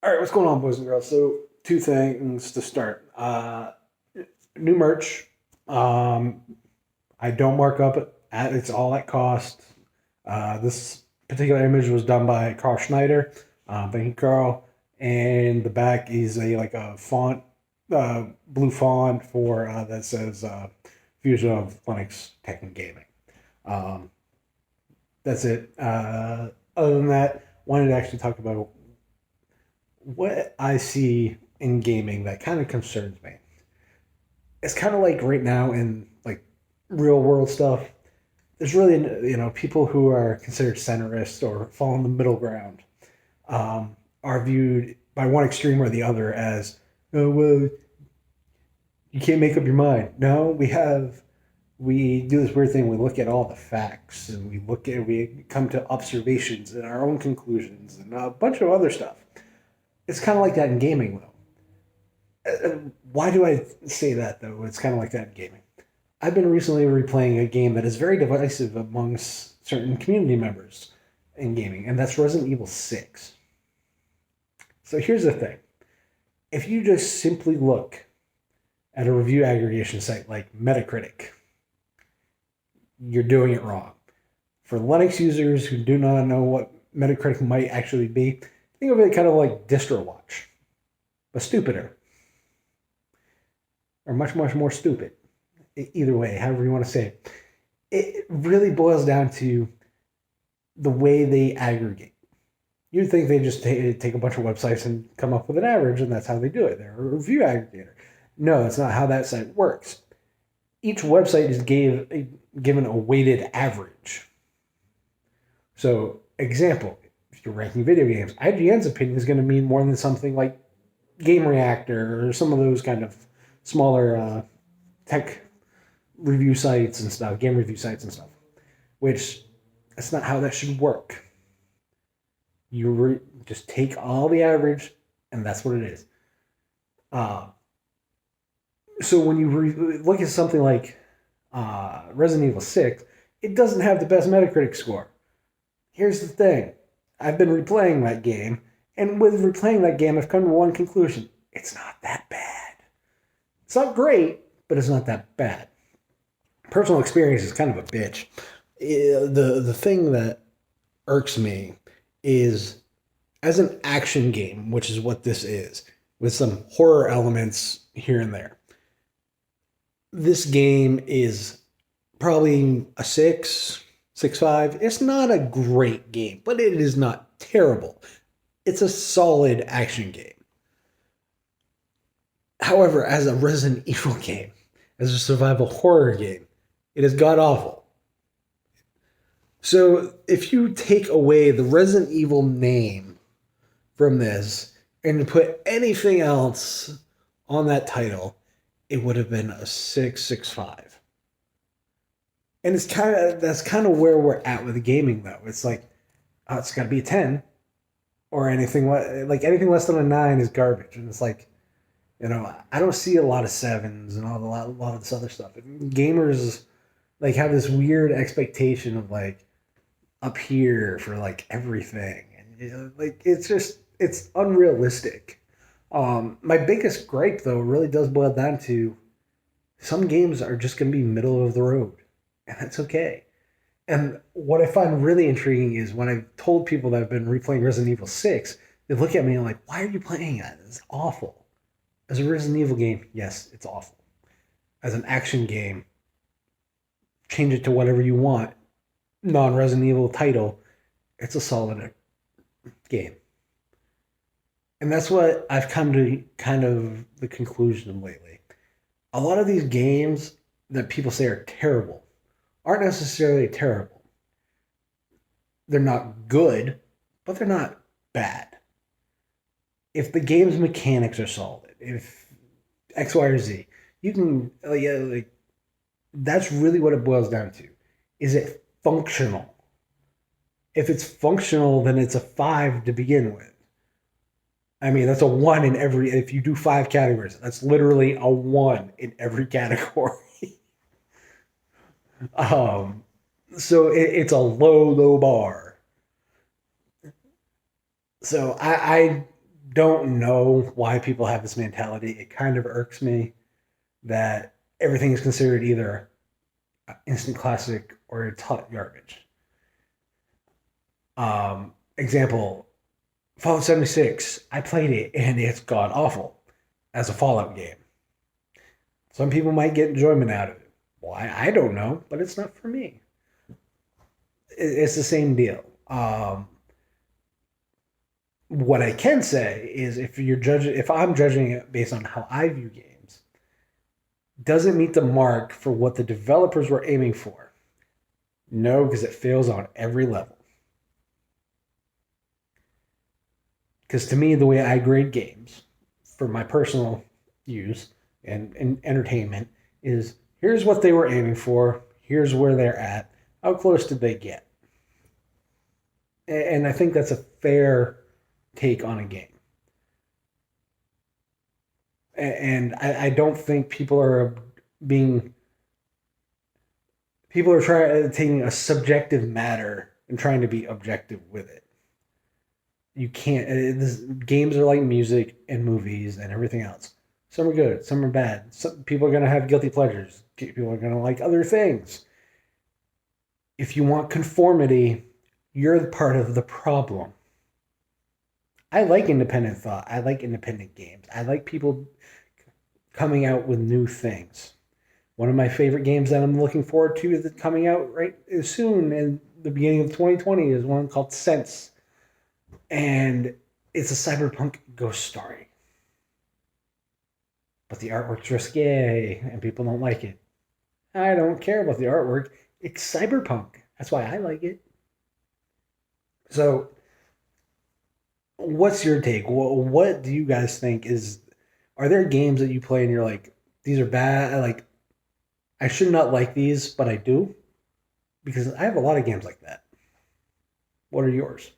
All right, what's going on, boys and girls? So, two things to start. New merch. Um, I don't mark up it's all at cost. This particular image was done by Carl Schneider. Thank you, Carl. And the back is a font, blue font for that says Fusion of Linux Tech and Gaming. Um, that's it. Other than that, wanted to actually talk about what I see in gaming that kind of concerns me. It's kind of like right now in like real world stuff. There's really people who are considered centrist or fall in the middle ground, are viewed by one extreme or the other as, oh well, you can't make up your mind. No, we do this weird thing. We look at all the facts and we come to observations and our own conclusions and a bunch of other stuff. It's kind of like that in gaming, though. Why do I say that, though? It's kind of like that in gaming. I've been recently replaying a game that is very divisive amongst certain community members in gaming, and that's Resident Evil 6. So here's the thing. If you just simply look at a review aggregation site like Metacritic, you're doing it wrong. For Linux users who do not know what Metacritic might actually be, think of it kind of like DistroWatch, but stupider. Or much, much more stupid. Either way, however you want to say it. It really boils down to the way they aggregate. You'd think they just take a bunch of websites and come up with an average, and that's how they do it. They're a review aggregator. No, that's not how that site works. Each website is given a weighted average. So, example, if you're ranking video games, IGN's opinion is going to mean more than something like Game Reactor or some of those kind of smaller tech review sites and stuff, game review sites and stuff, which that's not how that should work. You just take all the average, and that's what it is. So when you look at something like Resident Evil 6, it doesn't have the best Metacritic score. Here's the thing. I've been replaying that game, and with replaying that game, I've come to one conclusion. It's not that bad. It's not great, but it's not that bad. Personal experience is kind of a bitch. The thing that irks me is, as an action game, which is what this is, with some horror elements here and there, this game is probably a 6.5. It's not a great game, but it is not terrible. It's a solid action game. However, as a Resident Evil game, as a survival horror game, it is god-awful. So if you take away the Resident Evil name from this and put anything else on that title, it would have been a 6.5. And that's kind of where we're at with gaming, though. It's like, oh, it's got to be a 10, or anything anything less than a 9 is garbage. And it's like, I don't see a lot of 7s and a lot of this other stuff. Gamers have this weird expectation of up here for everything, and it's unrealistic. My biggest gripe, though, really does boil down to some games are just going to be middle of the road, and that's okay. And what I find really intriguing is when I've told people that I've been replaying Resident Evil 6, they look at me and like, why are you playing that? It's awful. As a Resident Evil game, yes, it's awful. As an action game, change it to whatever you want. Non-Resident Evil title, it's a solid game. And that's what I've come to kind of the conclusion lately. A lot of these games that people say are terrible aren't necessarily terrible. They're not good, but they're not bad. If the game's mechanics are solid, if X, Y, or Z, you can, that's really what it boils down to. Is it functional? If it's functional, then it's a 5 to begin with. I mean, that's a 1 in every, if you do 5 categories, that's literally a 1 in every category. So it's a low bar. So I don't know why people have this mentality. It kind of irks me that everything is considered either instant classic or it's hot garbage. Example, Fallout 76. I played it and it's god awful as a Fallout game. Some people might get enjoyment out of it. Why? I don't know, but it's not for me. It's the same deal. What I can say is if I'm judging it based on how I view games, doesn't meet the mark for what the developers were aiming for. No, because it fails on every level. Because to me, the way I grade games for my personal use and entertainment is here's what they were aiming for, here's where they're at, how close did they get? And I think that's a fair take on a game. And I don't think being people are trying taking a subjective matter and trying to be objective with it. You can't. Games are like music and movies and everything else. Some are good, some are bad. Some people are gonna have guilty pleasures. People are gonna like other things. If you want conformity, you're the part of the problem. I like independent thought. I like independent games. I like people coming out with new things. One of my favorite games that I'm looking forward to is coming out right soon in the beginning of 2020 is one called Sense. And it's a cyberpunk ghost story. But the artwork's risque and people don't like it. I don't care about the artwork. It's cyberpunk. That's why I like it. So, what's your take? What do you guys think is. Are there games that you play and you're like, these are bad? I should not like these, but I do? Because I have a lot of games like that. What are yours?